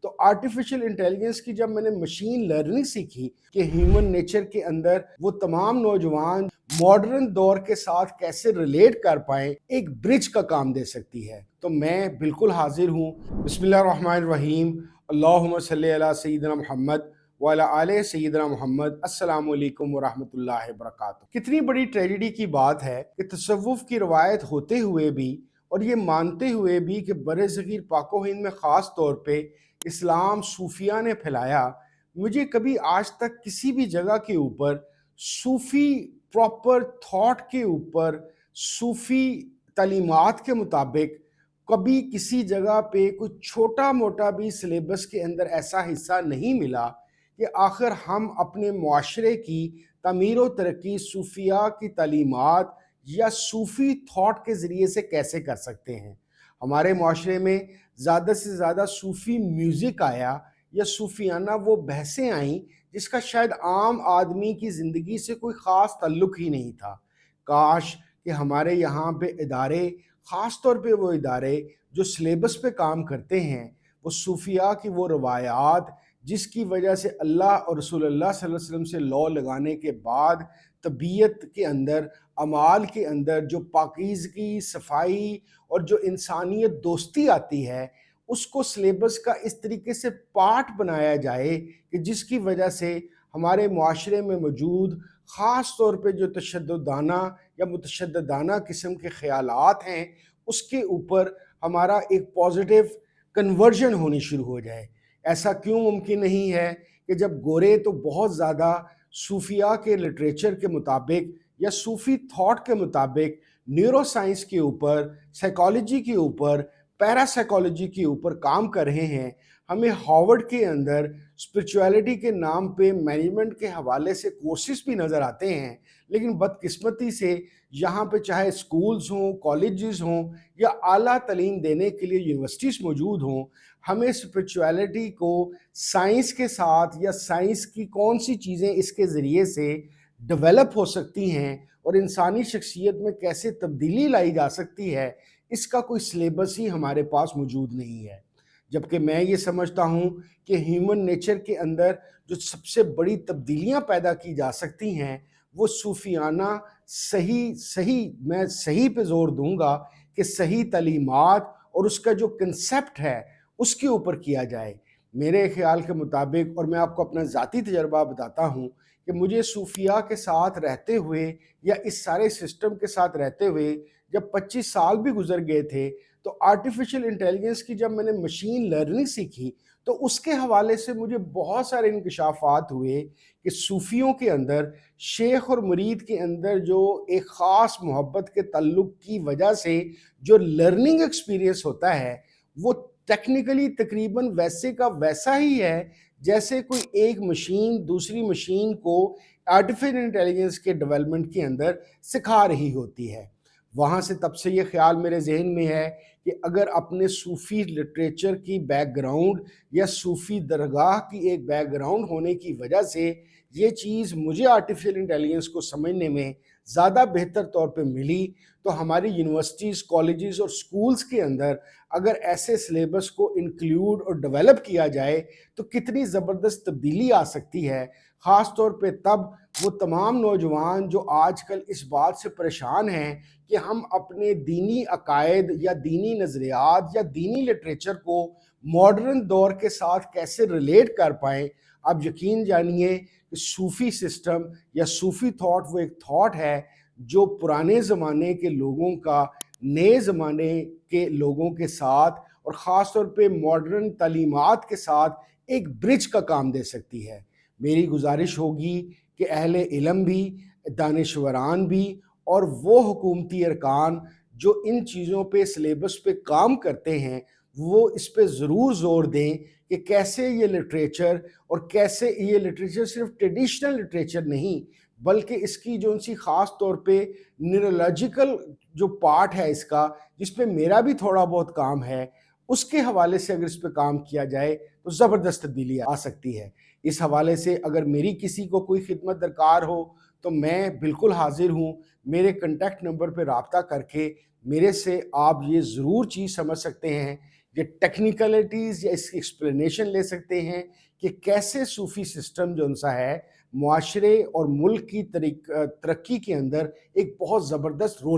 تو artificial intelligence کی جب میں نے مشین لرننگ سیکھی کہ ہیومن نیچر کے اندر وہ تمام نوجوان ماڈرن دور کے ساتھ کیسے ریلیٹ کر پائیں، ایک برج کا کام دے سکتی ہے، تو میں بالکل حاضر ہوں۔ بسم اللہ الرحمن الرحیم، اللہم صلی علی سیدنا محمد وعلی آل سیدنا محمد۔ السلام علیکم ورحمۃ اللہ وبرکاتہ۔ کتنی بڑی ٹریجڈی کی بات ہے کہ تصوف کی روایت ہوتے ہوئے بھی اور یہ مانتے ہوئے بھی کہ برصغیر پاک و ہند میں خاص طور پہ اسلام صوفیہ نے پھیلایا، مجھے کبھی آج تک کسی بھی جگہ کے اوپر صوفی پراپر تھاٹ کے اوپر، صوفی تعلیمات کے مطابق کبھی کسی جگہ پہ کوئی چھوٹا موٹا بھی سلیبس کے اندر ایسا حصہ نہیں ملا کہ آخر ہم اپنے معاشرے کی تعمیر و ترقی صوفیہ کی تعلیمات یا صوفی تھاٹ کے ذریعے سے کیسے کر سکتے ہیں۔ ہمارے معاشرے میں زیادہ سے زیادہ صوفی میوزک آیا یا صوفیانہ وہ بحثیں آئیں جس کا شاید عام آدمی کی زندگی سے کوئی خاص تعلق ہی نہیں تھا۔ کاش کہ ہمارے یہاں پہ ادارے، خاص طور پہ وہ ادارے جو سلیبس پہ کام کرتے ہیں، وہ صوفیہ کی وہ روایات جس کی وجہ سے اللہ اور رسول اللہ صلی اللہ علیہ وسلم سے لاء لگانے کے بعد طبیعت کے اندر، اعمال کے اندر جو پاکیزگی، صفائی اور جو انسانیت دوستی آتی ہے، اس کو سلیبس کا اس طریقے سے پارٹ بنایا جائے کہ جس کی وجہ سے ہمارے معاشرے میں موجود خاص طور پہ جو تشددانہ یا متشددانہ قسم کے خیالات ہیں اس کے اوپر ہمارا ایک پازیٹیو کنورژن ہونی شروع ہو جائے۔ ایسا کیوں ممکن نہیں ہے کہ جب گورے تو بہت زیادہ صوفیہ کے لٹریچر کے مطابق یا صوفی تھاٹ کے مطابق نیورو سائنس کے اوپر، سائیکالوجی کے اوپر، پیرا سائیکالوجی کے اوپر کام کر رہے ہیں، ہمیں ہارورڈ کے اندر اسپرچویلٹی کے نام پہ مینجمنٹ کے حوالے سے کورسز بھی نظر آتے ہیں، لیکن بدقسمتی سے یہاں پہ چاہے اسکولز ہوں، کالجز ہوں یا اعلیٰ تعلیم دینے کے لیے یونیورسٹیز موجود ہوں، ہمیں اسپرچویلٹی کو سائنس کے ساتھ یا سائنس کی کون سی چیزیں اس کے ذریعے سے ڈیولپ ہو سکتی ہیں اور انسانی شخصیت میں کیسے تبدیلی لائی جا سکتی ہے، اس کا کوئی سلیبس ہی ہمارے پاس موجود نہیں ہے۔ جبکہ میں یہ سمجھتا ہوں کہ ہیومن نیچر کے اندر جو سب سے بڑی تبدیلیاں پیدا کی جا سکتی ہیں وہ صوفیانہ میں صحیح پہ زور دوں گا کہ صحیح تعلیمات اور اس کا جو کنسیپٹ ہے اس کے اوپر کیا جائے۔ میرے خیال کے مطابق، اور میں آپ کو اپنا ذاتی تجربہ بتاتا ہوں کہ مجھے صوفیہ کے ساتھ رہتے ہوئے یا اس سارے سسٹم کے ساتھ رہتے ہوئے جب 25 سال بھی گزر گئے تھے، تو آرٹیفیشل انٹیلیجنس کی جب میں نے مشین لرننگ سیکھی تو اس کے حوالے سے مجھے بہت سارے انکشافات ہوئے کہ صوفیوں کے اندر، شیخ اور مرید کے اندر جو ایک خاص محبت کے تعلق کی وجہ سے جو لرننگ ایکسپیرینس ہوتا ہے وہ ٹیکنیکلی تقریباً ویسے کا ویسا ہی ہے جیسے کوئی ایک مشین دوسری مشین کو آرٹیفیشل انٹیلیجنس کے ڈیولپمنٹ کے اندر سکھا رہی ہوتی ہے۔ وہاں سے تب سے یہ خیال میرے ذہن میں ہے کہ اگر اپنے صوفی لٹریچر کی بیک گراؤنڈ یا صوفی درگاہ کی ایک بیک گراؤنڈ ہونے کی وجہ سے یہ چیز مجھے آرٹیفیشل انٹیلیجنس کو سمجھنے میں زیادہ بہتر طور پہ ملی، تو ہماری یونیورسٹیز، کالجز اور سکولز کے اندر اگر ایسے سلیبس کو انکلیوڈ اور ڈیولپ کیا جائے تو کتنی زبردست تبدیلی آ سکتی ہے، خاص طور پہ تب وہ تمام نوجوان جو آج کل اس بات سے پریشان ہیں کہ ہم اپنے دینی عقائد یا دینی نظریات یا دینی لٹریچر کو ماڈرن دور کے ساتھ کیسے ریلیٹ کر پائیں۔ آپ یقین جانیے کہ صوفی سسٹم یا صوفی تھاٹ وہ ایک تھاٹ ہے جو پرانے زمانے کے لوگوں کا نئے زمانے کے لوگوں کے ساتھ اور خاص طور پہ ماڈرن تعلیمات کے ساتھ ایک برج کا کام دے سکتی ہے۔ میری گزارش ہوگی کہ اہل علم بھی، دانشوران بھی اور وہ حکومتی ارکان جو ان چیزوں پہ سلیبس پہ کام کرتے ہیں وہ اس پہ ضرور زور دیں کہ کیسے یہ لٹریچر، اور کیسے یہ لٹریچر صرف ٹریڈیشنل لٹریچر نہیں بلکہ اس کی جو ان سی خاص طور پہ نیورولوجیکل جو پارٹ ہے اس کا، جس پہ میرا بھی تھوڑا بہت کام ہے، اس کے حوالے سے اگر اس پہ کام کیا جائے تو زبردست تبدیلی آ سکتی ہے۔ اس حوالے سے اگر میری کسی کو کوئی خدمت درکار ہو تو میں بالکل حاضر ہوں۔ میرے کنٹیکٹ نمبر پہ رابطہ کر کے میرے سے آپ یہ ضرور چیز سمجھ سکتے ہیں یہ ٹیکنیکلٹیز یا اس کی ایکسپلینیشن لے سکتے ہیں کہ کیسے صوفی سسٹم جو ان سا ہے معاشرے اور ملک کی ترقی کے اندر ایک بہت زبردست رول